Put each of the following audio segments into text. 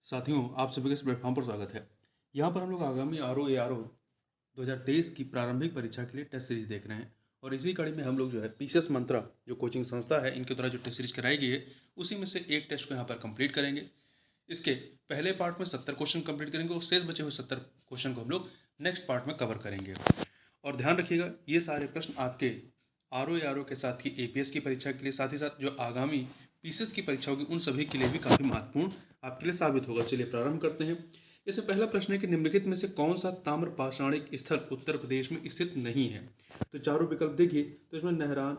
साथियों, आप सभी का इस प्लेटफॉर्म पर स्वागत है। यहाँ पर हम लोग आगामी आर ओ 2023 की प्रारंभिक परीक्षा के लिए टेस्ट सीरीज देख रहे हैं और इसी कड़ी में हम लोग जो है पीसीएस मंत्रा जो कोचिंग संस्था है इनके द्वारा जो टेस्ट सीरीज कराई गई है उसी में से एक टेस्ट को यहाँ पर कंप्लीट करेंगे। इसके पहले पार्ट में 70 क्वेश्चन कंप्लीट करेंगे और शेष बचे हुए 70 क्वेश्चन को हम लोग नेक्स्ट पार्ट में कवर करेंगे। और ध्यान रखिएगा, ये सारे प्रश्न आपके आर ओ के साथ ही एपीएस की परीक्षा के लिए, साथ ही साथ जो आगामी पीसीएस की परीक्षा होगी उन सभी के लिए भी काफ़ी महत्वपूर्ण आपके लिए साबित होगा। चलिए प्रारंभ करते हैं। इसमें पहला प्रश्न है कि निम्नलिखित में से कौन सा ताम्र पाषाणिक स्थल उत्तर प्रदेश में स्थित नहीं है। तो चारों विकल्प देखिए, तो इसमें नहरान,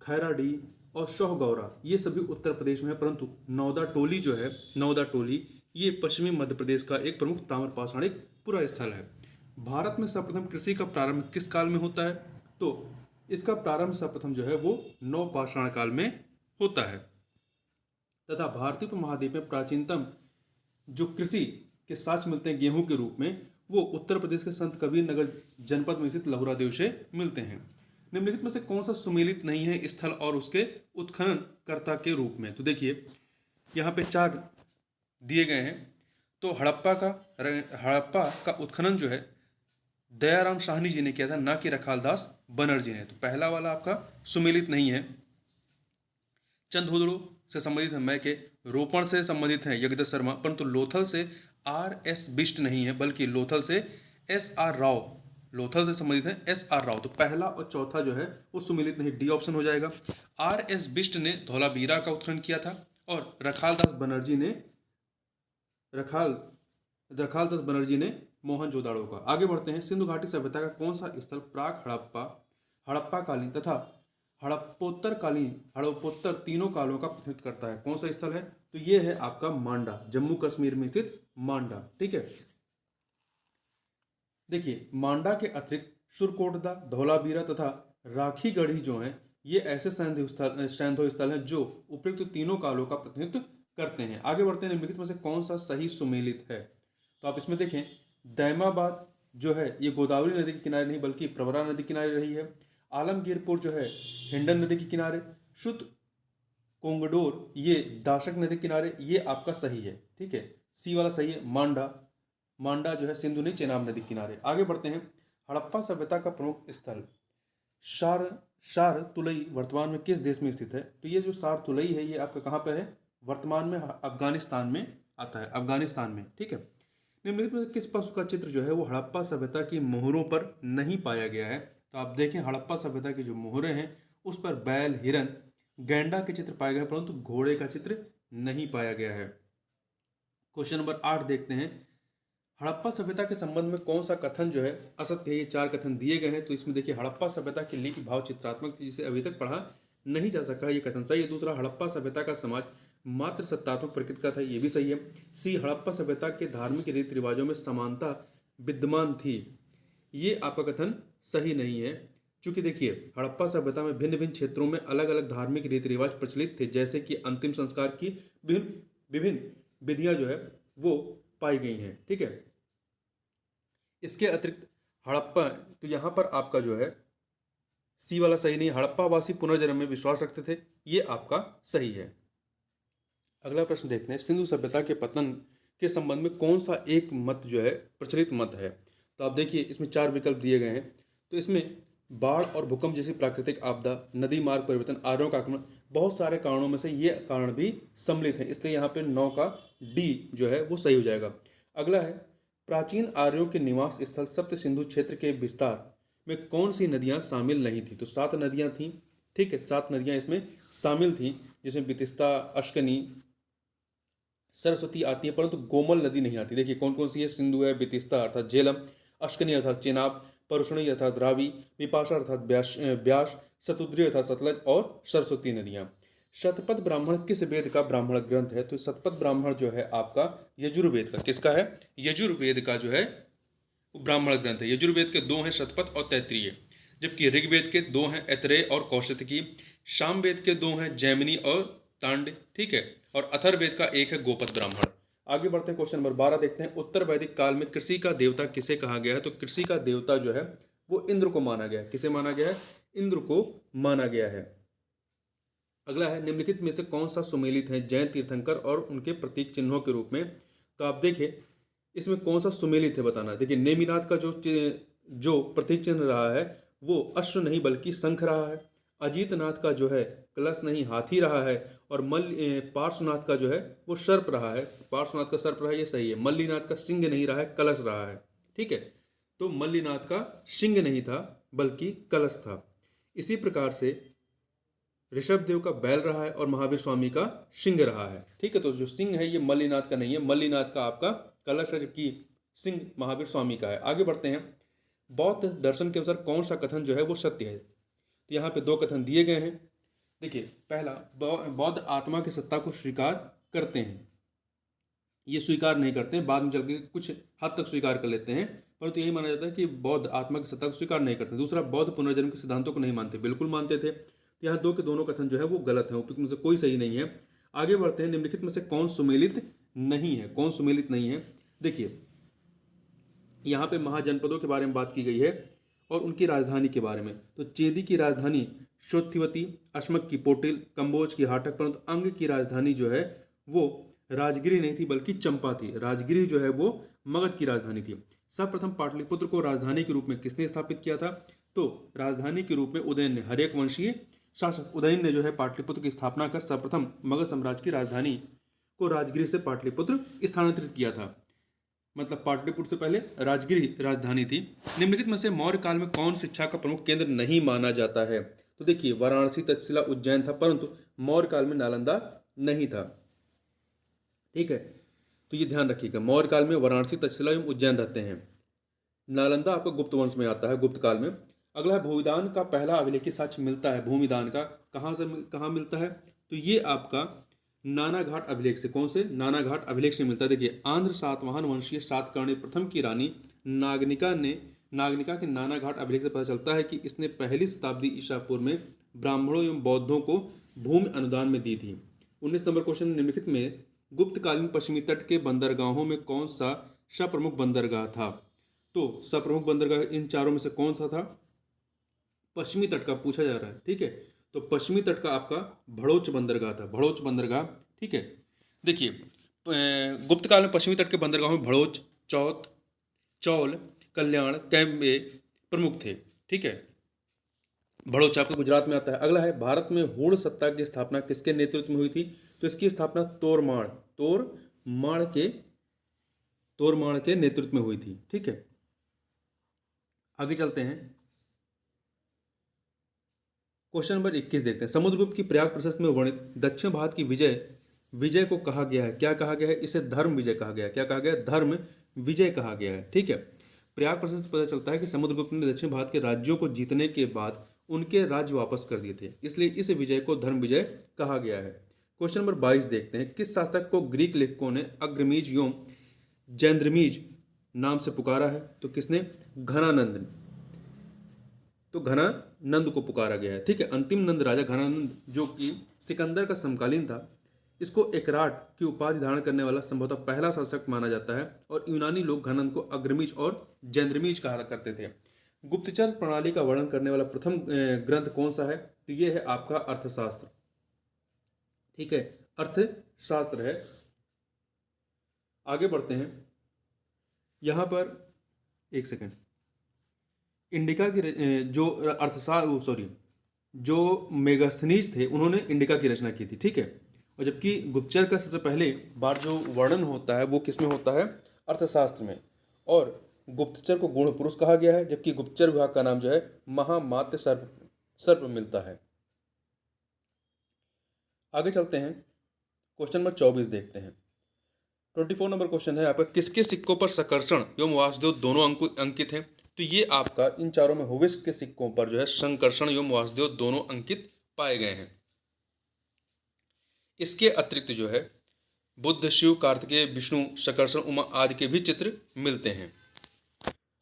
खैराडी और शौहगौरा ये सभी उत्तर प्रदेश में है, परंतु नौदा टोली जो है, नौदा टोली ये पश्चिमी मध्य प्रदेश का एक प्रमुख ताम्र पाषाणिक पुरा स्थल है। भारत में सर्वप्रथम कृषि का प्रारंभ किस काल में होता है? तो इसका प्रारंभ सर्वप्रथम जो है वो नवपाषाण काल में होता है तथा भारतीय उपमहाद्वीप में प्राचीनतम जो कृषि के साक्ष्य मिलते हैं गेहूं के रूप में, वो उत्तर प्रदेश के संत कबीर नगर जनपद में स्थित लहुरादेव से मिलते हैं। निम्नलिखित में से कौन सा सुमेलित नहीं है स्थल और उसके उत्खनन कर्ता के रूप में? तो देखिए यहाँ पे 4 दिए गए हैं। तो हड़प्पा का उत्खनन जो है दयाराम साहनी जी ने किया था, ना कि रखालदास बनर्जी ने। तो पहला वाला आपका सुमेलित नहीं है। चंदहुदड़ो से संबंधित है मैं के, रोपण से संबंधित है यज्ञदत्त शर्मा, परंतु लोथल से आर.एस. बिष्ट नहीं है, बल्कि लोथल से एस.आर. राव, लोथल से संबंधित है एस.आर. राव। तो पहला और चौथा जो है वो सुमेलित नहीं, डी ऑप्शन हो जाएगा। आर.एस. बिष्ट ने धौलावीरा का उत्खनन किया था और रखालदास बनर्जी ने मोहनजोदाड़ो का। आगे बढ़ते हैं। सिंधु घाटी सभ्यता का कौन सा स्थल प्राक हड़प्पा कालीन तथा हड़प्पोत्तर तीनों कालों का प्रतिनिधित्व करता है? कौन सा स्थल है? तो ये है आपका मांडा, जम्मू कश्मीर में स्थित मांडा। ठीक है, देखिए मांडा के अतिरिक्त सुरकोटदा, धौलावीरा तथा राखीगढ़ी जो हैं ये ऐसे सैन्य स्थल हैं जो उपयुक्त तीनों कालों का प्रतिनिधित्व करते हैं। आगे बढ़ते हैं। निम्नलिखित में से कौन सा सही सुमेलित है? तो आप इसमें देखें, दैमाबाद जो है ये गोदावरी नदी के किनारे नहीं बल्कि प्रवरा नदी के किनारे रही है। आलमगीरपुर जो है हिंडन नदी के किनारे। शुद्ध कोंगडोर ये दाशक नदी के किनारे। ये आपका सही है। ठीक है, सी वाला सही है। मांडा जो है सिंधु नहीं चेनाब नदी के किनारे। आगे बढ़ते हैं। हड़प्पा सभ्यता का प्रमुख स्थल शार तुलई वर्तमान में किस देश में स्थित है? तो ये जो शार तुलई है ये आपका कहाँ पे है? वर्तमान में अफगानिस्तान में आता है, अफगानिस्तान में। ठीक है, निम्नलिखित में किस पशु का चित्र जो है वो हड़प्पा सभ्यता की मोहरों पर नहीं पाया गया है? तो आप देखें, हड़प्पा सभ्यता की जो मोहरें हैं उस पर बैल, हिरन, गैंडा के चित्र पाए गए, परंतु घोड़े का चित्र नहीं पाया गया है। क्वेश्चन नंबर 8 देखते हैं। हड़प्पा सभ्यता के संबंध में कौन सा कथन जो है असत्य है? ये 4 कथन दिए गए हैं। तो इसमें देखिए, हड़प्पा सभ्यता की लिपि भाव चित्रात्मक थी जिसे अभी तक पढ़ा नहीं जा सका, ये कथन सही है। दूसरा, हड़प्पा सभ्यता का समाज मात्र सत्तात्मक प्रकृति का था, ये भी सही है। सी, हड़प्पा सभ्यता के धार्मिक रीति रिवाजों में समानता विद्यमान थी, ये आपका कथन सही नहीं है। क्योंकि देखिए, हड़प्पा सभ्यता में भिन्न भिन्न क्षेत्रों में अलग अलग धार्मिक रीति रिवाज प्रचलित थे, जैसे कि अंतिम संस्कार की विभिन्न विधियां जो है वो पाई गई हैं। ठीक है, इसके अतिरिक्त हड़प्पा, तो यहाँ पर आपका जो है सी वाला सही नहीं, हड़प्पा वासी पुनर्जन्म में विश्वास रखते थे, ये आपका सही है। अगला प्रश्न देखते हैं। सिंधु सभ्यता के पतन के संबंध में कौन सा एक मत जो है प्रचलित मत है? तो आप देखिए, इसमें 4 विकल्प दिए गए हैं। तो इसमें बाढ़ और भूकंप जैसी प्राकृतिक आपदा, नदी मार्ग परिवर्तन, आर्यों का आक्रमण, बहुत सारे कारणों में से ये कारण भी सम्मिलित है, इसलिए यहाँ पे 9 का डी जो है वो सही हो जाएगा। अगला है, प्राचीन आर्यों के निवास स्थल सप्त सिंधु क्षेत्र के विस्तार में कौन सी नदियाँ शामिल नहीं थी? तो 7 नदियाँ थीं। ठीक है, 7 नदियाँ इसमें शामिल थीं, जिसमें बितिस्ता, अश्कनी, सरस्वती आती है, परंतु गोमल नदी नहीं आती। देखिए कौन कौन सी है? सिंधु है, बितिस्ता अर्थात झेलम, अश्कनी अर्थात चेनाब, परुष्णी अर्थात रावी, विपाशा अर्थात ब्यास, शतुद्री अर्थात सतलज और सरस्वती नदियां। शतपथ ब्राह्मण किस वेद का ब्राह्मण ग्रंथ है? तो शतपथ ब्राह्मण जो है आपका यजुर्वेद का। किसका है? यजुर्वेद का जो है वो ब्राह्मण ग्रंथ है। यजुर्वेद के 2 हैं, शतपथ और तैत्तिरीय, जबकि ऋग्वेद के 2 हैं, ऐतरेय और कौशिकी। सामवेद के 2 हैं, जैमिनी और तांड। ठीक है, और अथर्ववेद का 1 है, गोपद ब्राह्मण। आगे बढ़ते हैं, क्वेश्चन नंबर 12 देखते हैं। उत्तर वैदिक काल में कृषि का देवता किसे कहा गया है? तो कृषि का देवता जो है वो इंद्र को माना गया है। किसे माना गया है? इंद्र को माना गया है। अगला है, निम्नलिखित में से कौन सा सुमेलित है जैन तीर्थंकर और उनके प्रतीक चिन्हों के रूप में? तो आप देखिए इसमें कौन सा सुमेलित है बताना है। देखिए नेमिनाथ का जो प्रतीक चिन्ह रहा है वो अश्व नहीं बल्कि शंख रहा है। अजीतनाथ का जो है कलश नहीं हाथी रहा है। और पार्श्वनाथ का जो है वो सर्प रहा है। पार्श्वनाथ का सर्प रहा है, ये सही है। मल्लीनाथ का सिंह नहीं रहा है, कलश रहा है। ठीक है, तो मल्लीनाथ का सिंह नहीं था बल्कि कलश था। इसी प्रकार से ऋषभ देव का बैल रहा है और महावीर स्वामी का सिंह रहा है। ठीक है, तो जो सिंह है ये मल्लीनाथ का नहीं है, मल्लीनाथ का आपका कलश है, जबकि सिंह महावीर स्वामी का है। आगे बढ़ते हैं। बौद्ध दर्शन के अनुसार कौन सा कथन जो है वो सत्य है? तो यहाँ पे दो कथन दिए गए हैं। देखिए पहला, बौद्ध आत्मा की सत्ता को स्वीकार करते हैं, ये स्वीकार नहीं करते हैं, बाद में चल के कुछ हद तक स्वीकार कर लेते हैं, परंतु यही माना जाता है कि बौद्ध आत्मा की सत्ता को स्वीकार नहीं करते। दूसरा, बौद्ध पुनर्जन्म के सिद्धांतों को नहीं मानते, बिल्कुल मानते थे। तो यहाँ दो के दोनों कथन जो है वो गलत है, उपयुक्त में से कोई सही नहीं है। आगे बढ़ते हैं। निम्नलिखित में से कौन सुमेलित नहीं है? कौन सुमेलित नहीं है? देखिए यहाँ पे महाजनपदों के बारे में बात की गई है और उनकी राजधानी के बारे में। तो चेदी की राजधानी शोथिवती, अशमक की पोटिल, कंबोज की हाटक, परंतु अंग की राजधानी जो है वो राजगिरी नहीं थी बल्कि चंपा थी। राजगिरी जो है वो मगध की राजधानी थी। सर्वप्रथम पाटलिपुत्र को राजधानी के रूप में किसने स्थापित किया था? तो राजधानी के रूप में उदयन ने, हरेक वंशीय शासक उदयन ने जो है पाटलिपुत्र की स्थापना कर सर्वप्रथम मगध साम्राज्य की राजधानी को राजगिरी से पाटलिपुत्र स्थानांतरित किया था। मतलब पाटलिपुत्र से पहले राजगिरी राजधानी थी। निम्नलिखित में से मौर्य काल में कौन शिक्षा का प्रमुख केंद्र नहीं माना जाता है? तो देखिए वाराणसी, तक्षशिला, उज्जैन था, परंतु मौर्य काल में नालंदा नहीं था। ठीक है, तो ये ध्यान रखिएगा, मौर्य काल में वाराणसी, तक्षशिला एवं उज्जैन रहते हैं। नालंदा आपका गुप्त वंश में आता है, गुप्त काल में। अगला है, भूमिदान का पहला अभिलेखीय साक्ष्य मिलता है, भूमिदान का कहाँ मिलता है? तो ये आपका नानाघाट अभिलेख से। कौन से? नानाघाट अभिलेख से मिलता है। देखिए आंध्र सातवाहन वंशीय सातकर्णी प्रथम की रानी नागनिका के नानाघाट अभिलेख से पता चलता है कि इसने पहली शताब्दी ईसा पूर्व में ब्राह्मणों एवं बौद्धों को भूमि अनुदान में दी थी। 19 नंबर क्वेश्चन, निम्नलिखित में गुप्तकालीन पश्चिमी तट के बंदरगाहों में कौन सा सप्रमुख बंदरगाह था? तो सप्रमुख बंदरगाह इन चारों में से कौन सा था? पश्चिमी तट का पूछा जा रहा है। ठीक है, तो पश्चिमी तट का आपका भड़ोच बंदरगाह था, भड़ोच बंदरगाह। ठीक है, देखिए गुप्त काल में पश्चिमी तट के बंदरगाहों में भड़ोच, चौल, कल्याण, कैम्बे प्रमुख थे। ठीक है, भड़ोच आपके गुजरात में आता है। अगला है, भारत में हूण सत्ता की स्थापना किसके नेतृत्व में हुई थी? तो इसकी स्थापना तोरमाण के नेतृत्व में हुई थी। ठीक है, आगे चलते हैं। क्वेश्चन नंबर 21 देखते हैं। समुद्रगुप्त की प्रयाग प्रशस्ति में वर्णित दक्षिण भारत की विजय को कहा गया है, क्या कहा गया है? इसे धर्म विजय कहा गया है। क्या कहा गया है? धर्म विजय कहा गया है। ठीक है, प्रयाग प्रशस्ति से पता चलता है कि समुद्रगुप्त ने दक्षिण भारत के राज्यों को जीतने के बाद उनके राज्य वापस कर दिए थे, इसलिए इस विजय को धर्म विजय कहा गया है। क्वेश्चन नंबर 22 देखते हैं। किस शासक को ग्रीक लेखकों ने अग्रमीज एवं जैंद्रमीज नाम से पुकारा है? तो किसने? घनानंद। तो घनानंद को पुकारा गया है। ठीक है, अंतिम नंद राजा घनानंद जो कि सिकंदर का समकालीन था, इसको एकराट की उपाधि धारण करने वाला संभवतः पहला शासक माना जाता है। और यूनानी लोग घनानंद को अग्रमीज और जैंद्रमीज कहा करते थे। गुप्तचर प्रणाली का वर्णन करने वाला प्रथम ग्रंथ कौन सा है? तो ये है आपका अर्थशास्त्र। ठीक है, अर्थशास्त्र है। आगे बढ़ते हैं। यहां पर एक सेकंड, इंडिका की जो मेगास्थनीज थे उन्होंने इंडिका की रचना की थी। ठीक है, और जबकि गुप्तचर का सबसे पहले बार जो वर्णन होता है वो किसमें होता है? अर्थशास्त्र में। और गुप्तचर को गुण पुरुष कहा गया है, जबकि गुप्तचर विभाग का नाम जो है महामात्य सर्प मिलता है। आगे चलते हैं। क्वेश्चन नंबर 24 देखते हैं। 24 नंबर क्वेश्चन है आपका, किसके सिक्कों पर संकर्षण एवं वासुदेव दोनों अंकित हैं? तो ये आपका इन चारों में हुविस्क के सिक्कों पर जो है संकर्षण एवं वासुदेव दोनों अंकित पाए गए हैं। इसके अतिरिक्त जो है बुद्ध, शिव, कार्तिकेय, विष्णु, संकर्षण, उमा आदि के भी चित्र मिलते हैं।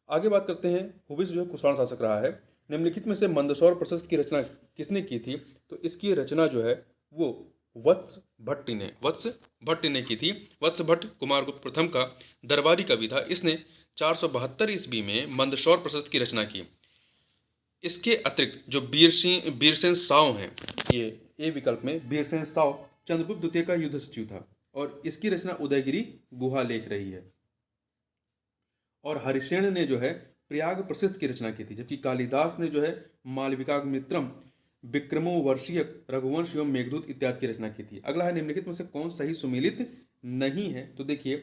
आगे बात करते हैं। हुविस्क जो है कुषाण शासक रहा है। निम्नलिखित में से मंदसौर प्रशस्ति की रचना किसने की थी? तो इसकी रचना जो है वो वत्स भट्ट ने की थी। वत्स भट्ट कुमारगुप्त प्रथम का दरबारी कवि था। इसने 472 ईस्वी में मंदसौर प्रशस्ति की रचना की। इसके अतिरिक्त जो बीरसेन साव हैं, ये विकल्प में बीरसेन साव चंद्रगुप्त द्वितीय का युद्ध सचिव था और इसकी रचना उदयगिरी गुहा लेख रही है। और हरिसेन ने जो है प्रयाग प्रसिद्ध की रचना की थी, जबकि कालिदास ने जो है मालविकाग्निमित्रम, विक्रमो वर्षीयक, रघुवंश एवं मेघदूत इत्यादि की रचना की थी। अगला है निम्नलिखित में से कौन सही सुमेलित नहीं है। तो देखिए,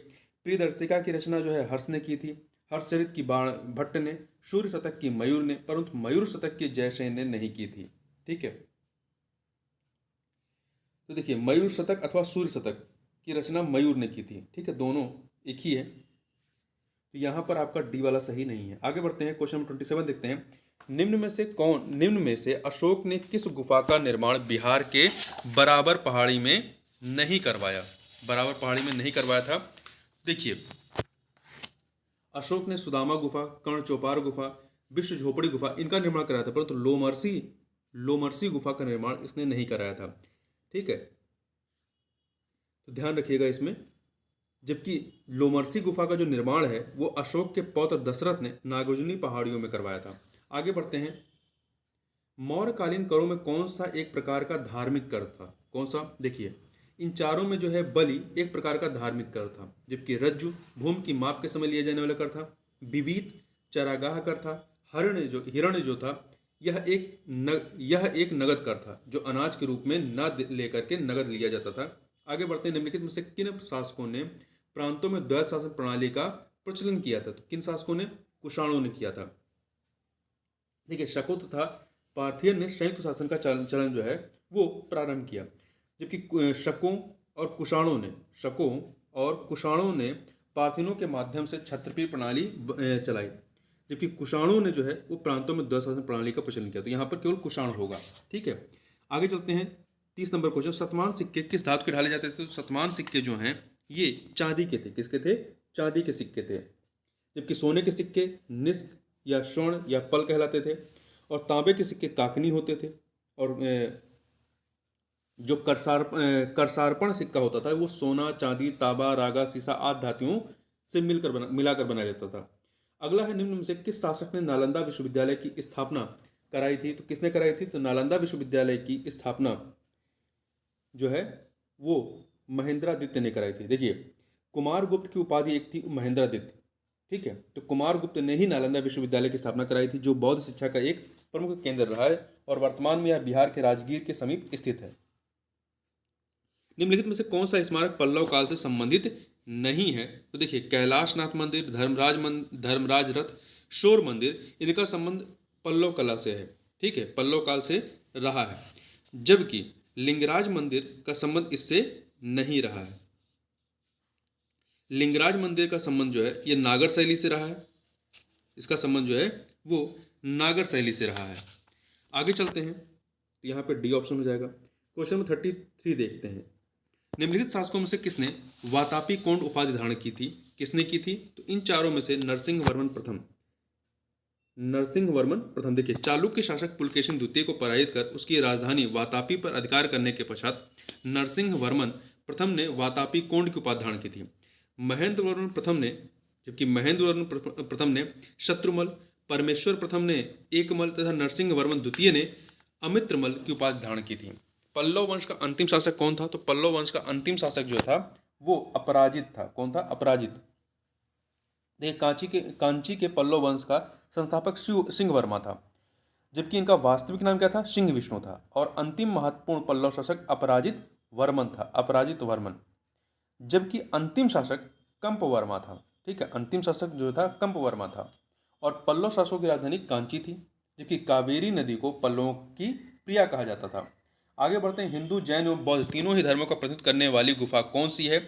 प्रियदर्शिका की रचना जो है हर्ष ने की थी, हर्षचरित की बाण भट्ट ने, सूर्य शतक की मयूर ने, परंतु मयूर शतक की जयसेन ने नहीं की थी। ठीक है, तो देखिए मयूर शतक अथवा सूर्य शतक की रचना मयूर ने की थी। ठीक है, दोनों एक ही है, तो यहाँ पर आपका डी वाला सही नहीं है। आगे बढ़ते हैं, क्वेश्चन नंबर 27 देखते हैं। निम्न में से अशोक ने किस गुफा का निर्माण बिहार के बराबर पहाड़ी में नहीं करवाया? बराबर पहाड़ी में नहीं करवाया था। देखिए, अशोक ने सुदामा गुफा, कर्ण चौपार गुफा, विश्व झोपड़ी गुफा, इनका निर्माण कराया था, परंतु लोमर्सी गुफा का निर्माण इसने नहीं कराया था। ठीक है, तो ध्यान रखिएगा इसमें। जबकि लोमर्सी गुफा का जो निर्माण है वो अशोक के पौत्र दशरथ ने नागार्जुनी पहाड़ियों में करवाया था। आगे बढ़ते हैं, मौर्यकालीन करों में कौन सा एक प्रकार का धार्मिक कर था? कौन सा? देखिए, इन चारों में जो है बलि एक प्रकार का धार्मिक कर था, जबकि रज्जु भूमि की माप के समय लिया जाने वाला कर था, विविध चरागाह कर था, हिरण्य जो था यह एक नगद कर था जो अनाज के रूप में न लेकर के नगद लिया जाता था। आगे बढ़ते हैं, निम्नलिखित में से किन शासकों ने प्रांतों में द्वैत शासन प्रणाली का प्रचलन किया था? तो किन शासकों ने? कुषाणों ने किया था। देखिए, शको तथा पार्थियन ने संयुक्त शासन का चलन जो है वो प्रारंभ किया, जबकि शकों और कुषाणों ने पार्थियनों के माध्यम से क्षत्रपीय प्रणाली चलाई, जबकि कुषाणों ने जो है वो प्रांतों में द्वैत शासन प्रणाली का प्रचलन किया। तो यहाँ पर केवल कुषाण होगा। ठीक है, आगे चलते हैं, 30 नंबर क्वेश्चन। शतमान सिक्के किस धातु के ढाले जाते थे? तो शतमान सिक्के जो हैं ये चांदी के थे। किसके थे? चांदी के सिक्के थे। जबकि सोने के सिक्के निष्क या स्वर्ण या पल कहलाते थे, और तांबे के सिक्के काकनी होते थे, और जो करसारपण सिक्का होता था वो सोना, चांदी, तांबा, रागा, सीसा आदि धातुओं से मिलाकर बनाया जाता था। अगला है, निम्न में से किस शासक ने नालंदा विश्वविद्यालय की स्थापना कराई थी? तो किसने कराई थी? तो नालंदा विश्वविद्यालय की स्थापना जो है वो महेंद्रादित्य ने कराई थी। देखिए, कुमारगुप्त की उपाधि एक थी महेंद्रादित्य। ठीक है, तो कुमारगुप्त ने ही नालंदा विश्वविद्यालय की स्थापना कराई थी, जो बौद्ध शिक्षा का एक प्रमुख केंद्र रहा है, और वर्तमान में यह बिहार के राजगीर के समीप स्थित है। निम्नलिखित में से कौन सा स्मारक पल्लव काल से संबंधित नहीं है? तो देखिए, कैलाशनाथ मंदिर, धर्मराज रथ, शोर मंदिर, इनका संबंध पल्लव कला से है। ठीक है, पल्लव काल से रहा है, जबकि लिंगराज मंदिर का संबंध इससे नहीं रहा है। लिंगराज मंदिर का संबंध जो है ये नागर शैली से रहा है। इसका संबंध जो है वो नागर शैली से रहा है। आगे चलते हैं, तो यहाँ पे डी ऑप्शन हो जाएगा। क्वेश्चन नंबर 33 देखते हैं। निम्नलिखित शासकों में से किसने वातापी कोंड उपाधि धारण की थी? किसने की थी? तो इन चारों में से नरसिंह वर्मन प्रथम। देखिए, चालुक्य शासक पुलकेशिन द्वितीय को पराजित कर उसकी राजधानी वातापी पर अधिकार करने के पश्चात नरसिंह वर्मन प्रथम ने वातापी कोंड की उपाधि धारण की थी। महेंद्र वर्मन प्रथम ने शत्रुमल, परमेश्वर प्रथम ने एकमल तथा नरसिंह वर्मन द्वितीय ने अमित्रमल की उपाधि धारण की थी। पल्लव वंश का अंतिम शासक कौन था? तो पल्लव वंश का अंतिम शासक जो था वो अपराजित था। कौन था? अपराजित। देखिए, कांची के पल्लव वंश का संस्थापक सिंह वर्मा था, जबकि इनका वास्तविक नाम क्या था? सिंह विष्णु था। और अंतिम महत्वपूर्ण पल्लव शासक अपराजित वर्मन, जबकि अंतिम शासक कंप वर्मा था। ठीक है, अंतिम शासक जो था कंप वर्मा था। और पल्लव शासकों की राजधानी कांची थी, जबकि कावेरी नदी को पल्लवों की प्रिया कहा जाता था। आगे बढ़ते हैं, हिंदू, जैन एवं बौद्ध तीनों ही धर्मों का प्रतिनिधित्व करने वाली गुफा कौन सी है?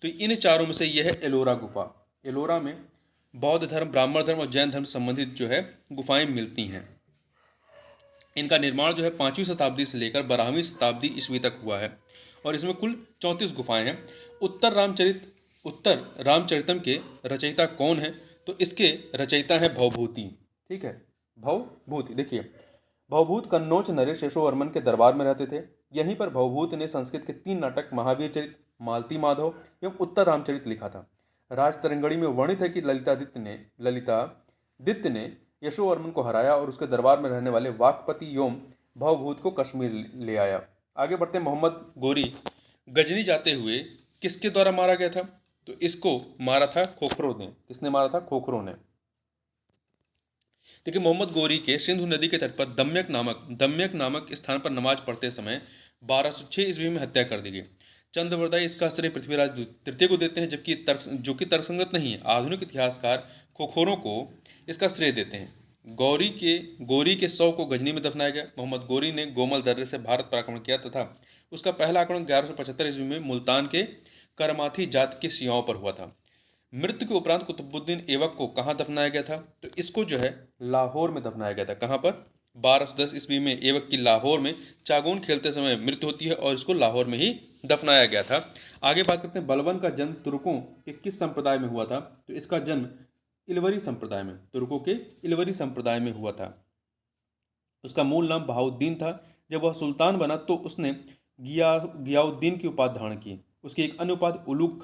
तो इन चारों में से यह है एलोरा गुफा। एलोरा में बौद्ध धर्म, ब्राह्मण धर्म और जैन धर्म से संबंधित जो है गुफाएं मिलती हैं। इनका निर्माण जो है 5वीं शताब्दी से लेकर 12वीं शताब्दी ईस्वी तक हुआ है, और इसमें कुल 34 गुफाएं हैं। उत्तर रामचरितम के रचयिता कौन है? तो इसके रचयिता है भवभूति। ठीक है, भवभूति। देखिए, भवभूत कन्नौज नरेश यशोवर्मन के दरबार में रहते थे। यहीं पर भवभूत ने संस्कृत के 3 नाटक महावीर चरित, मालती माधव एवं उत्तर रामचरित लिखा था। राजतरंगणी में वर्णित है कि ललितादित्य ने यशोवर्मन को हराया और उसके दरबार में रहने वाले वाकपति एवं भवभूत को कश्मीर ले आया। आगे बढ़ते, मोहम्मद गोरी गजनी जाते हुए किसके द्वारा मारा गया था? तो इसको मारा था खोखरों ने। किसने मारा था? खोखरों ने। देखिए, मोहम्मद गोरी के सिंधु नदी के तट पर दम्यक नामक स्थान पर नमाज पढ़ते समय 1206 ईस्वी में हत्या कर दी गई। चंद्रवरदाई इसका श्रेय पृथ्वीराज तृतीय को देते हैं, जबकि जो कि तर्कसंगत नहीं है। आधुनिक इतिहासकार खोखरों को इसका श्रेय देते हैं। गोरी के 100 को गजनी में दफनाया गया। मोहम्मद गोरी ने गोमल दर्रे से भारत पर आक्रमण किया तथा उसका पहला आक्रमण 1175 ईस्वी में मुल्तान के करमाथी जात के सियाओं पर हुआ था। मृत्यु के उपरांत कुतुबुद्दीन ऐबक को कहाँ दफनाया गया था? तो इसको जो है लाहौर में दफनाया गया था। कहाँ पर? 1210 ईस्वी में ऐबक की लाहौर में चागोन खेलते समय मृत्यु होती है और इसको लाहौर में ही दफनाया गया था। आगे बात करते हैं, बलबन का जन्म तुर्कों के किस संप्रदाय में हुआ था? तो इसका जन्म इलवरी संप्रदाय में, तुर्कों के इलवरी संप्रदाय में हुआ था। उसका मूल नाम बहाउद्दीन था। जब वह सुल्तान बना तो उसने गियाउद्दीन की उपाधि धारण की। उसकी एक अन्य उपाधि उलुग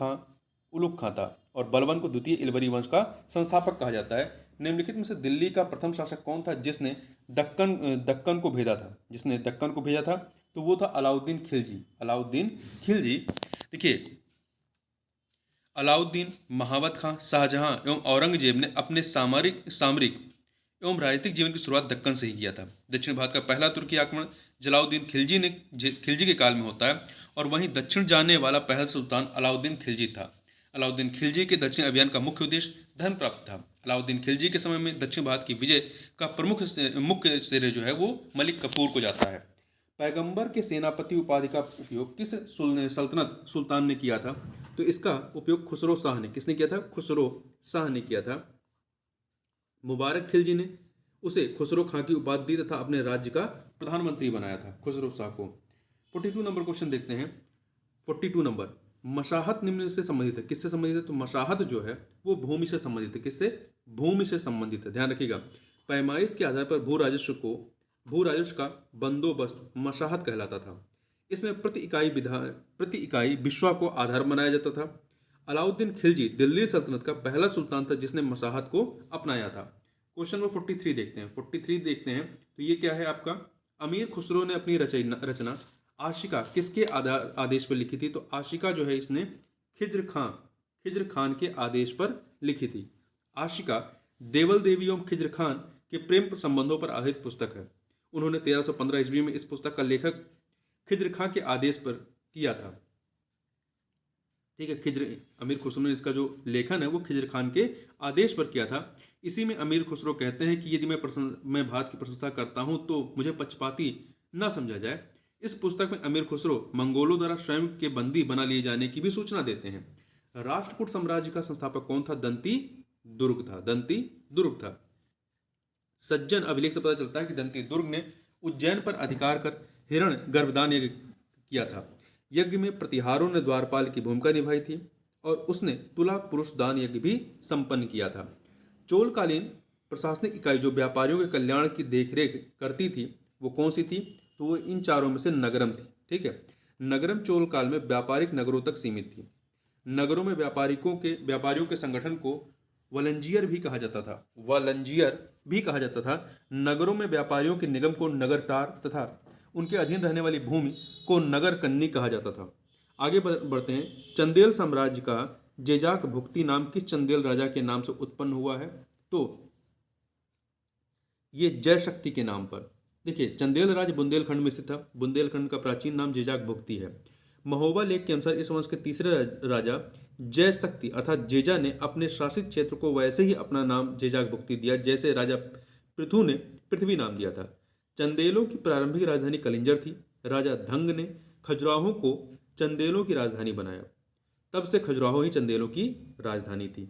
खां था और बलबन को द्वितीय इलवरी वंश का संस्थापक कहा जाता है। निम्नलिखित में से दिल्ली का प्रथम शासक कौन था जिसने दक्कन को भेजा था? तो वो था अलाउद्दीन खिलजी। देखिए, अलाउद्दीन, महावत खां, शाहजहां एवं औरंगजेब ने अपने सामरिक एवं राजनीतिक जीवन की शुरुआत दक्कन से ही किया था। दक्षिण भारत का पहला तुर्की आक्रमण जलाउद्दीन खिलजी के काल में होता है और वहीं दक्षिण जाने वाला पहला सुल्तान अलाउद्दीन खिलजी था। अलाउद्दीन खिलजी के दक्षिण अभियान का मुख्य उद्देश्य धन प्राप्ति था। अलाउद्दीन खिलजी के समय में दक्षिण भारत की विजय का मुख्य श्रेय जो है वो मलिक कफूर को जाता है। पैगंबर के सेनापति उपाधि का उपयोग किस सल्तनत सुल्तान ने किया था? तो इसका उपयोग खुसरो शाह ने। किसने किया था? खुसरो शाह ने किया था। मुबारक खिलजी ने उसे खुसरो खां की उपाधि दी तथा अपने राज्य का प्रधानमंत्री बनाया था खुसरो शाह को। 42 नंबर क्वेश्चन देखते हैं। 42 नंबर, मशाहत निम्न से संबंधित है। किससे संबंधित है? तो मशाहत जो है वो भूमि से संबंधित है। किससे? भूमि से संबंधित है। ध्यान रखिएगा, पैमाइश के आधार पर भू राजस्व का बंदोबस्त मशाहत कहलाता था। इसमें प्रति इकाई बिश्वा को आधार बनाया जाता था। अलाउद्दीन खिलजी दिल्ली सल्तनत का पहला सुल्तान था जिसने मशाहत को अपनाया था। क्वेश्चन नंबर 43 देखते हैं। तो ये क्या है आपका? अमीर खुसरो ने अपनी रचना आशिका किसके आदेश पर लिखी थी? तो आशिका जो है इसने खिज्र खान के आदेश पर लिखी थी। आशिका देवल देवी एवं खिज्र खान के प्रेम संबंधों पर आधारित पुस्तक है। उन्होंने 1315 ईस्वी में इस पुस्तक का लेखक खिज्र खां के आदेश पर किया था। ठीक है, अमीर खुसरो ने इसका जो लेखन है वो खिज्र खान के आदेश पर किया था। इसी में अमीर खुसरो कहते हैं कि यदि मैं भारत की प्रशंसा करता हूं तो मुझे पक्षपाती न समझा जाए। इस पुस्तक में अमीर खुसरो मंगोलों द्वारा स्वयं के बंदी बना लिए जाने की भी सूचना देते हैं। राष्ट्रकूट साम्राज्य का संस्थापक कौन था? दंती दुर्ग था। सज्जन अभिलेख से पता चलता है कि दंती दुर्ग ने उज्जैन पर अधिकार कर हिरण गर्भदान यज्ञ किया था। यज्ञ में प्रतिहारों ने द्वारपाल की भूमिका निभाई थी और उसने तुला पुरुष दान यज्ञ भी संपन्न किया था। चोलकालीन प्रशासनिक इकाई जो व्यापारियों के कल्याण की देखरेख करती थी वो कौन सी थी? तो वो इन चारों में से नगरम थी। ठीक है, नगरम चोल काल में व्यापारिक नगरों तक सीमित थी। नगरों में व्यापारियों के संगठन को वलंजियर भी कहा जाता था। नगरों में व्यापारियों के निगम को नगरटार तथा उनके अधीन रहने वाली भूमि को नगर कन्नी कहा जाता था। आगे बढ़ते हैं। चंदेल साम्राज्य का जेजाक भुक्ति नाम किस चंदेल राजा के नाम से उत्पन्न हुआ है? तो ये जय शक्ति के नाम पर। देखिए, चंदेल राज्य बुंदेलखंड में स्थित था। बुंदेलखंड का प्राचीन नाम जेजाक भुक्ति है। महोबा लेख के अनुसार इस वंश के तीसरे राजा जय शक्ति अर्थात जेजा ने अपने शासित क्षेत्र को वैसे ही अपना नाम जेजाक भुक्ति दिया जैसे राजा पृथु ने पृथ्वी नाम दिया था। चंदेलों की प्रारंभिक राजधानी कलिंजर थी। राजा धंग ने खजुराहो को चंदेलों की राजधानी बनाया। तब से खजुराहो ही चंदेलों की राजधानी थी।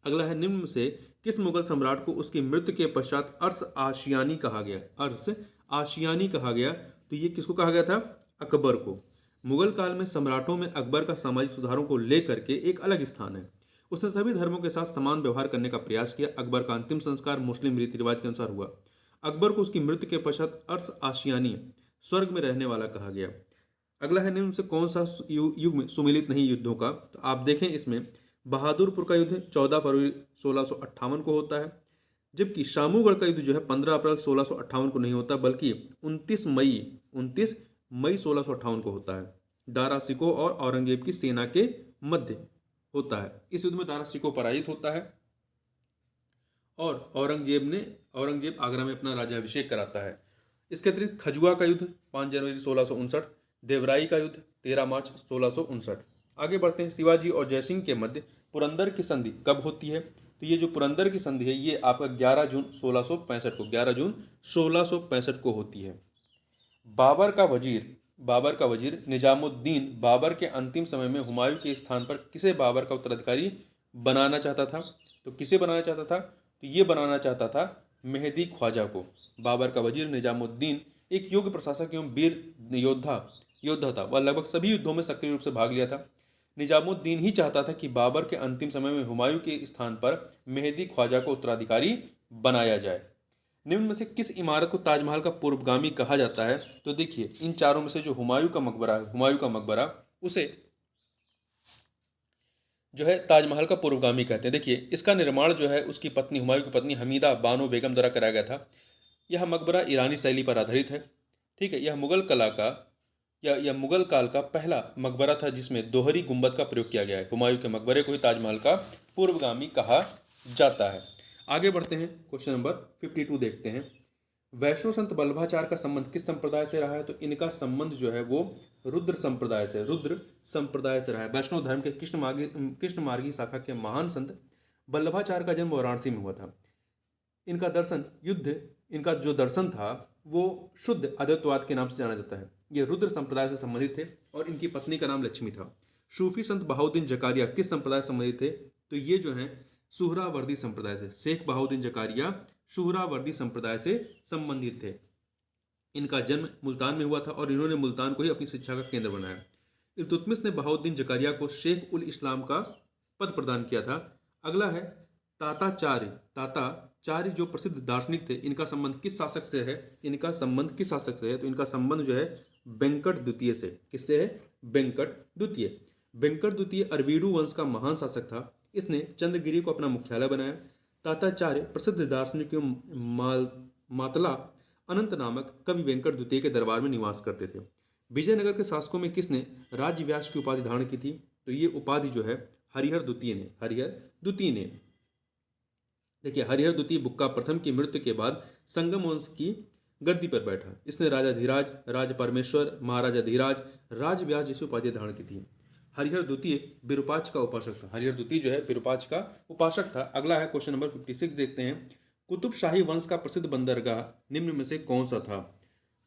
अगला है, निम्न से किस मुगल सम्राट को उसकी मृत्यु के पश्चात अर्श आशियानी कहा गया? तो ये किसको कहा गया था? अकबर को। मुगल काल में सम्राटों में अकबर का सामाजिक सुधारों को लेकर के एक अलग स्थान है। उसने सभी धर्मों के साथ समान व्यवहार करने का प्रयास किया। अकबर का अंतिम संस्कार मुस्लिम रीति रिवाज के अनुसार हुआ। अकबर को उसकी मृत्यु के पश्चात अर्श आशियानी स्वर्ग में रहने वाला कहा गया। अगला है, निम्न से कौन सा युग में सुमिलित नहीं युद्धों का? तो आप देखें इसमें बहादुरपुर का युद्ध 14 फरवरी 1658 को होता है, जबकि शामूगढ़ का युद्ध जो है 15 अप्रैल 1658 को नहीं होता बल्कि 29 मई 1658 को होता है। दारा शिकोह और औरंगजेब की सेना के मध्य होता है। इस युद्ध में दारा शिकोह पराजित होता है और औरंगजेब आगरा में अपना राज्याभिषेक कराता है। इसके अतिरिक्त खजुआ का युद्ध 5 जनवरी 1659, देवराई का युद्ध 13 मार्च 1659। आगे बढ़ते हैं, शिवाजी और जयसिंह के मध्य पुरंदर की संधि कब होती है? तो ये जो पुरंदर की संधि है ये आपका 11 जून 1665 को होती है। बाबर का वजीर निजामुद्दीन बाबर के अंतिम समय में हुमायूं के स्थान पर किसे बाबर का उत्तराधिकारी बनाना चाहता था? तो किसे बनाना चाहता था? तो ये बनाना चाहता था मेहदी ख्वाजा को। बाबर का वजीर निजामुद्दीन एक योग्य प्रशासक एवं वीर योद्धा था। वह लगभग सभी युद्धों में सक्रिय रूप से भाग लिया था। निजामुद्दीन ही चाहता था कि बाबर के अंतिम समय में हुमायूं के स्थान पर मेहदी ख्वाजा को उत्तराधिकारी बनाया जाए। निम्न में से किस इमारत को ताजमहल का पूर्वगामी कहा जाता है? तो देखिए, इन चारों में से जो हुमायूं का मकबरा उसे जो है ताजमहल का पूर्वगामी कहते हैं। देखिए, इसका निर्माण जो है उसकी पत्नी हुमायूं की पत्नी हमीदा बानो बेगम द्वारा कराया गया था। यह मकबरा ईरानी शैली पर आधारित है। ठीक है, यह मुगल काल का पहला मकबरा था जिसमें दोहरी गुंबद का प्रयोग किया गया है। हुमायूं के मकबरे को ही ताजमहल का पूर्वगामी कहा जाता है। आगे बढ़ते हैं, क्वेश्चन नंबर 52 देखते हैं। वैष्णव संत वल्लभाचार्य का संबंध किस संप्रदाय से रहा है? तो इनका संबंध जो है वो रुद्र संप्रदाय से रहा है। वैष्णव धर्म के कृष्ण मार्गी शाखा के महान संत वल्लभाचार्य का जन्म वाराणसी में हुआ था। इनका जो दर्शन था वो शुद्ध अद्वैतवाद के नाम से जाना जाता है। ये रुद्र संप्रदाय से संबंधित थे और इनकी पत्नी का नाम लक्ष्मी था। सूफी संत बहाउद्दीन जकारिया किस संप्रदाय से संबंधित थे? तो ये जो है सुहरावर्दी संप्रदाय से, शेख बहाउद्दीन जकारिया सुहरावर्दी संप्रदाय से संबंधित थे। इनका जन्म मुल्तान में हुआ था और इन्होंने मुल्तान को ही अपनी शिक्षा का केंद्र बनाया। इल्तुतमिश ने बहाउद्दीन जकारिया को शेख उल इस्लाम का पद प्रदान किया था। अगला है ताताचार्य जो प्रसिद्ध दार्शनिक थे। इनका संबंध किस शासक से है? तो इनका संबंध जो है वेंकट द्वितीय से। किससे है? वेंकट द्वितीय अरवीडू वंश का महान शासक था। इसने चंद्रगिरी को अपना मुख्यालय बनाया। ताताचार्य प्रसिद्ध दार्शनिक मातला अनंत नामक कवि वेंकट द्वितीय के दरबार में निवास करते थे। विजयनगर के शासकों में किसने राज्यव्यास की उपाधि धारण की थी? तो ये उपाधि जो है हरिहर द्वितीय ने। देखिए, हरिहर द्वितीय बुक्का प्रथम की मृत्यु के बाद संगम वंश की गद्दी पर बैठा। इसने राजा धीराज, राज परमेश्वर, महाराजा धीराज, राजव्यास जैसी उपाधियां धारण की थी। हरिहर द्वितीय विरूपाक्ष का उपासक था। हरिहर द्वितीय जो है विरूपाक्ष का उपासक था। अगला है क्वेश्चन नंबर 56 देखते हैं। कुतुब शाही वंश का प्रसिद्ध बंदरगाह निम्न में से कौन सा था?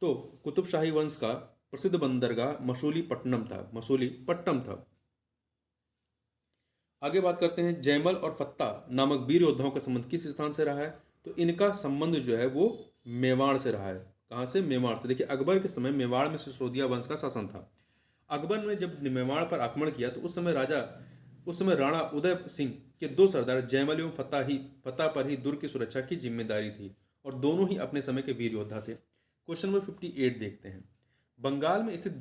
तो कुतुब शाही वंश का प्रसिद्ध बंदरगाह मसूलीपट्टनम था। आगे बात करते हैं, जयमल और फत्ता नामक वीर योद्धाओं का संबंध किस स्थान से रहा है? तो इनका संबंध जो है वो मेवाड़ से रहा है। कहाँ से? मेवाड़ से। देखिए, अकबर के समय मेवाड़ में सिसोदिया वंश का शासन था। अकबर ने जब मेवाड़ पर आक्रमण किया तो उस समय राणा उदय सिंह के दो सरदार जयमल एवं फत्ता पर ही दुर्ग की सुरक्षा की जिम्मेदारी थी और दोनों ही अपने समय के वीर योद्धा थे। क्वेश्चन नंबर 58 देखते हैं। बंगाल में स्थित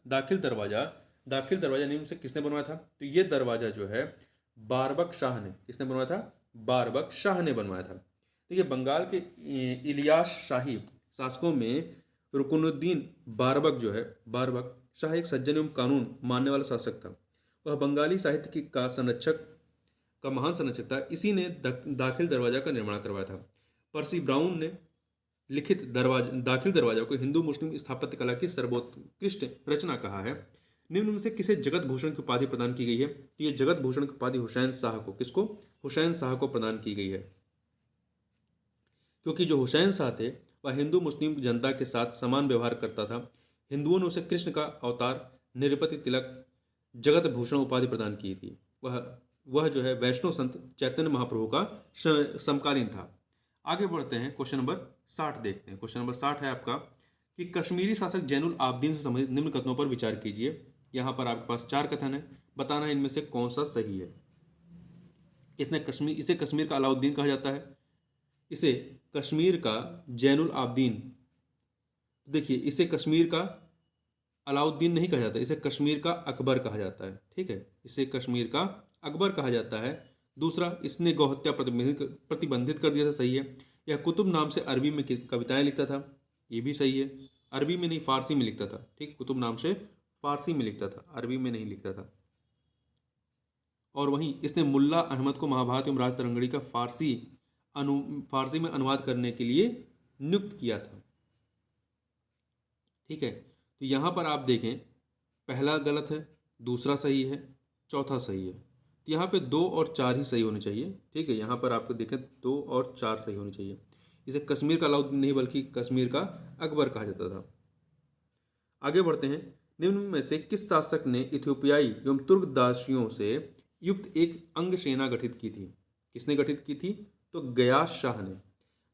दाखिल दरवाजा निम्न से किसने बनवाया था? तो ये दरवाजा जो है बारबक शाह ने। किसने बनवाया था? बारबक शाह ने बनवाया था। देखिए, बंगाल के इलियास शाही शासकों में रुकनुद्दीन बारबक शाह एक सज्जन एवं कानून मानने वाला शासक था। वह बंगाली साहित्य का महान संरक्षक था। इसी ने दाखिल दरवाजा का निर्माण करवाया था। पर्सी ब्राउन ने लिखित दाखिल दरवाजा को हिंदू मुस्लिम स्थापत्य कला की सर्वोत्कृष्ट रचना कहा है। निम्न में से किसे जगत भूषण की उपाधि प्रदान की गई है? तो ये जगत भूषण की उपाधि हुसैन शाह को, किसको? हुसैन शाह को प्रदान की गई है, क्योंकि जो हुसैन शाह थे वह हिंदू मुस्लिम जनता के साथ समान व्यवहार करता था। हिंदुओं ने उसे कृष्ण का अवतार, निरपति तिलक, जगत भूषण उपाधि प्रदान की थी। वह जो है वैष्णव संत चैतन्य महाप्रभु का समकालीन था। आगे बढ़ते हैं, क्वेश्चन नंबर 60 देखते हैं। क्वेश्चन नंबर 60 है आपका कि कश्मीरी शासक जैनुल आबदीन से संबंधित निम्न कथनों पर विचार कीजिए। यहाँ पर आपके पास 4 कथन है, बताना है इनमें से कौन सा सही है। इसे कश्मीर का अलाउद्दीन कहा जाता है। इसे कश्मीर का जैनुल आबदीन, देखिए इसे कश्मीर का अलाउद्दीन नहीं कहा जाता, इसे कश्मीर का अकबर कहा जाता है। ठीक है, इसे कश्मीर का अकबर कहा जाता है। दूसरा, इसने गौहत्या प्रतिबंधित कर दिया था, सही है। यह कुतुब नाम से अरबी में कविताएं लिखता था, ये भी सही है। अरबी में नहीं, फारसी में लिखता था। ठीक, कुतुबनाम से फारसी में लिखता था, अरबी में नहीं लिखता था। और वहीं इसने मुल्ला अहमद को महाभारत एवं राजतरंगड़ी का फारसी में अनुवाद करने के लिए नियुक्त किया था। ठीक है, तो यहाँ पर आप देखें, पहला गलत है, दूसरा सही है, चौथा सही है। तो यहाँ पे 2 और 4 ही सही होने चाहिए। ठीक है, यहाँ पर आपको देखें 2 और 4 सही होने चाहिए। इसे कश्मीर का अलाउद्दीन नहीं बल्कि कश्मीर का अकबर कहा जाता था। आगे बढ़ते हैं। निम्न में से किस शासक ने इथियोपियाई एवं तुर्क दासियों से युक्त एक अंग सेना गठित की थी? किसने गठित की थी? तो गयास शाह ने।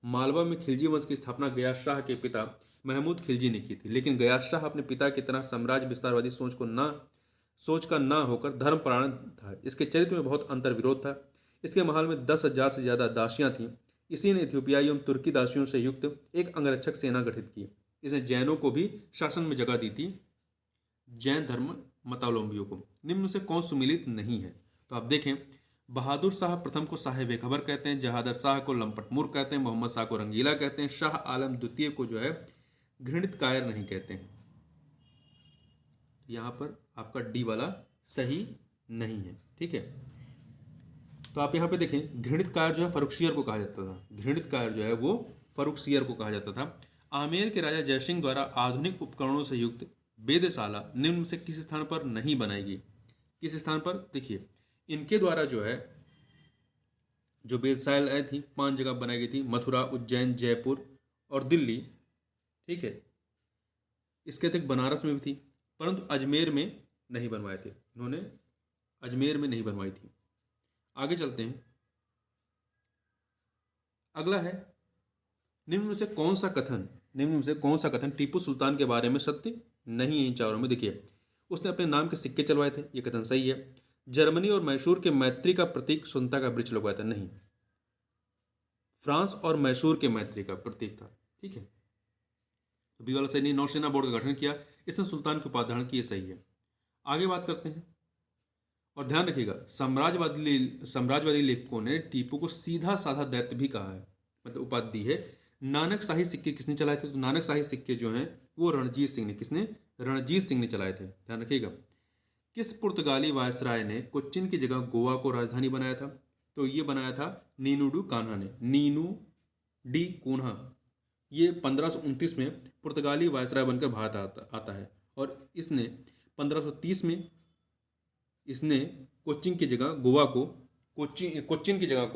मालवा में खिलजी वंश की स्थापना गयास शाह के पिता महमूद खिलजी ने की थी, लेकिन गयास शाह अपने पिता की तरह साम्राज्य विस्तारवादी सोच का ना होकर धर्मपरायण था। इसके चरित्र में बहुत अंतर विरोध था। इसके महल में 10,000 से ज्यादा दासियां थीं। इसी ने इथियोपियाई एवं तुर्की दासियों से युक्त एक अंगरक्षक सेना गठित की। इसने जैनों को भी शासन में जगह दी थी, जैन धर्म मतावलंबियों को। निम्न से कौन सुमिलित नहीं है? तो आप देखें, बहादुर शाह प्रथम को साहेब खबर कहते हैं, जहादर शाह को लंपट मूर्ख कहते हैं, मोहम्मद शाह को रंगीला कहते हैं, शाह आलम द्वितीय को जो है घृणित कायर नहीं कहते हैं। यहाँ पर आपका डी वाला सही नहीं है। ठीक है, तो आप यहाँ पे देखें, घृणित कायर जो है फरुखसियर को कहा जाता था। घृणित कायर जो है वो फरुखसियर को कहा जाता था। आमेर के राजा जयसिंह द्वारा आधुनिक उपकरणों से युक्त वेधशाला निम्न से किस स्थान पर नहीं बनाई गई? किस स्थान पर? देखिए, इनके द्वारा जो है जो वेधशालाएं थी 5 जगह बनाई गई थी, मथुरा, उज्जैन, जयपुर और दिल्ली। ठीक है, इसके अतिरिक्त बनारस में भी थी, परंतु अजमेर में नहीं बनवाए थे इन्होंने, अजमेर में नहीं बनवाई थी। आगे चलते हैं। अगला है, निम्न में से कौन सा कथन टीपू सुल्तान के बारे में सत्य नहीं है? इन चारों में देखिए, उसने अपने नाम के सिक्के चलवाए थे, ये कथन सही है। जर्मनी और मैसूर के मैत्री का प्रतीक स्वतंत्रता का वृक्ष लगवाया था, नहीं। फ्रांस और मैसूर के मैत्री का प्रतीक था। ठीक है, तो बी वाला सही नहीं। नौसेना बोर्ड का गठन किया, इसने सुल्तान की उपाधि धारण की, सही है। आगे बात करते हैं, और ध्यान रखिएगा, साम्राज्यवादी लेखकों ने टीपू को सीधा साधा दैत्य भी कहा है, मतलब उपाधि दी है। नानक शाही सिक्के किसने चलाए थे? तो नानक शाही सिक्के जो हैं वो रणजीत सिंह ने। किसने? रणजीत सिंह ने चलाए थे, ध्यान रखिएगा। किस पुर्तगाली वायसराय ने कोच्चिन की जगह गोवा को राजधानी बनाया था? तो ये बनाया था नीनू डी कान्हा ने। नीनू डी कोन्हा, ये 1529 में पुर्तगाली वायसराय बनकर भारत आता है, और इसने 1530 में इसने कोच्चिन की जगह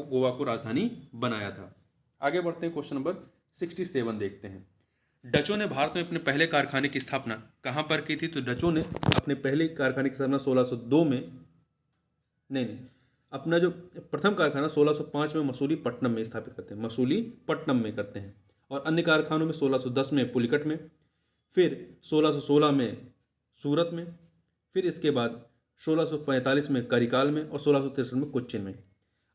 गोवा को राजधानी बनाया था। आगे बढ़ते हैं, क्वेश्चन नंबर 67 देखते हैं। डचों ने भारत में अपने पहले कारखाने की स्थापना कहाँ पर की थी? तो डचों ने अपने पहले कारखाने की स्थापना 1602 में, नहीं, अपना जो प्रथम कारखाना 1605 में मसूलीपट्टनम में स्थापित करते हैं, मसूलीपट्टनम में करते हैं। और अन्य कारखानों में 1610 में पुलिकट में, फिर 1616 में सूरत में, फिर इसके बाद 1645 में करिकाल में और 1663 में कोच्चिन में।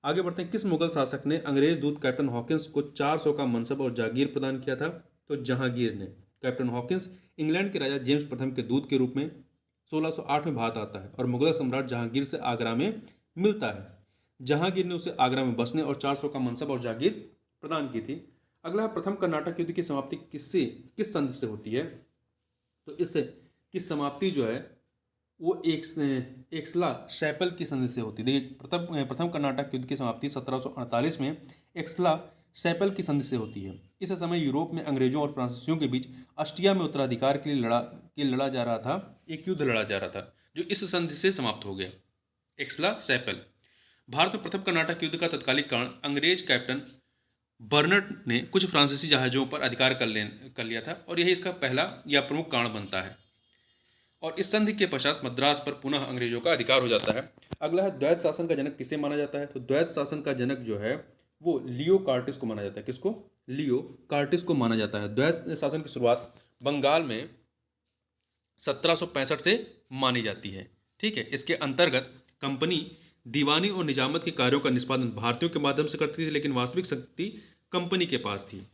आगे बढ़ते हैं। किस मुगल शासक ने अंग्रेज दूत कैप्टन हॉकिंस को 400 का मनसब और जागीर प्रदान किया था? तो जहांगीर ने। कैप्टन हॉकिंस इंग्लैंड के राजा जेम्स प्रथम के दूत के रूप में 1608 में भारत आता है और मुगल सम्राट जहांगीर से आगरा में मिलता है। जहांगीर ने उसे आगरा में बसने और 400 का मनसब और जागीर प्रदान की थी। अगला है, प्रथम कर्नाटक युद्ध की समाप्ति किस संधि से होती है? तो इससे की समाप्ति जो है वो एक्सला शैपल की संधि से होती है। देखिए, प्रथम कर्नाटक युद्ध की समाप्ति 1748 में एक्सला शैपल की संधि से होती है। इस समय यूरोप में अंग्रेजों और फ्रांसीसियों के बीच अस्टिया में उत्तराधिकार के लिए लड़ा जा रहा था, एक युद्ध लड़ा जा रहा था, जो इस संधि से समाप्त हो गया, एक्सला शैपल। भारत में प्रथम कर्नाटक युद्ध का तत्कालिक कारण अंग्रेज कैप्टन बर्नट ने कुछ फ्रांसीसी जहाजों पर अधिकार कर लिया था, और यही इसका पहला या प्रमुख कारण बनता है। और इस संधि के पश्चात मद्रास पर पुनः अंग्रेजों का अधिकार हो जाता है। अगला है, द्वैत शासन का जनक किसे माना जाता है? तो द्वैत शासन का जनक जो है वो लियो कार्टिस को माना जाता है। किसको? लियो कार्टिस को माना जाता है। द्वैत शासन की शुरुआत बंगाल में 1765 से मानी जाती है। ठीक है, इसके अंतर्गत कंपनी दीवानी और निजामत के कार्यों का निष्पादन भारतीयों के माध्यम से करती थी, लेकिन वास्तविक शक्ति कंपनी के पास थी।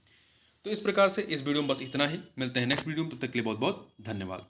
तो इस प्रकार से इस वीडियो में बस इतना ही। मिलते हैं नेक्स्ट वीडियो में, तब तक के लिए बहुत बहुत धन्यवाद।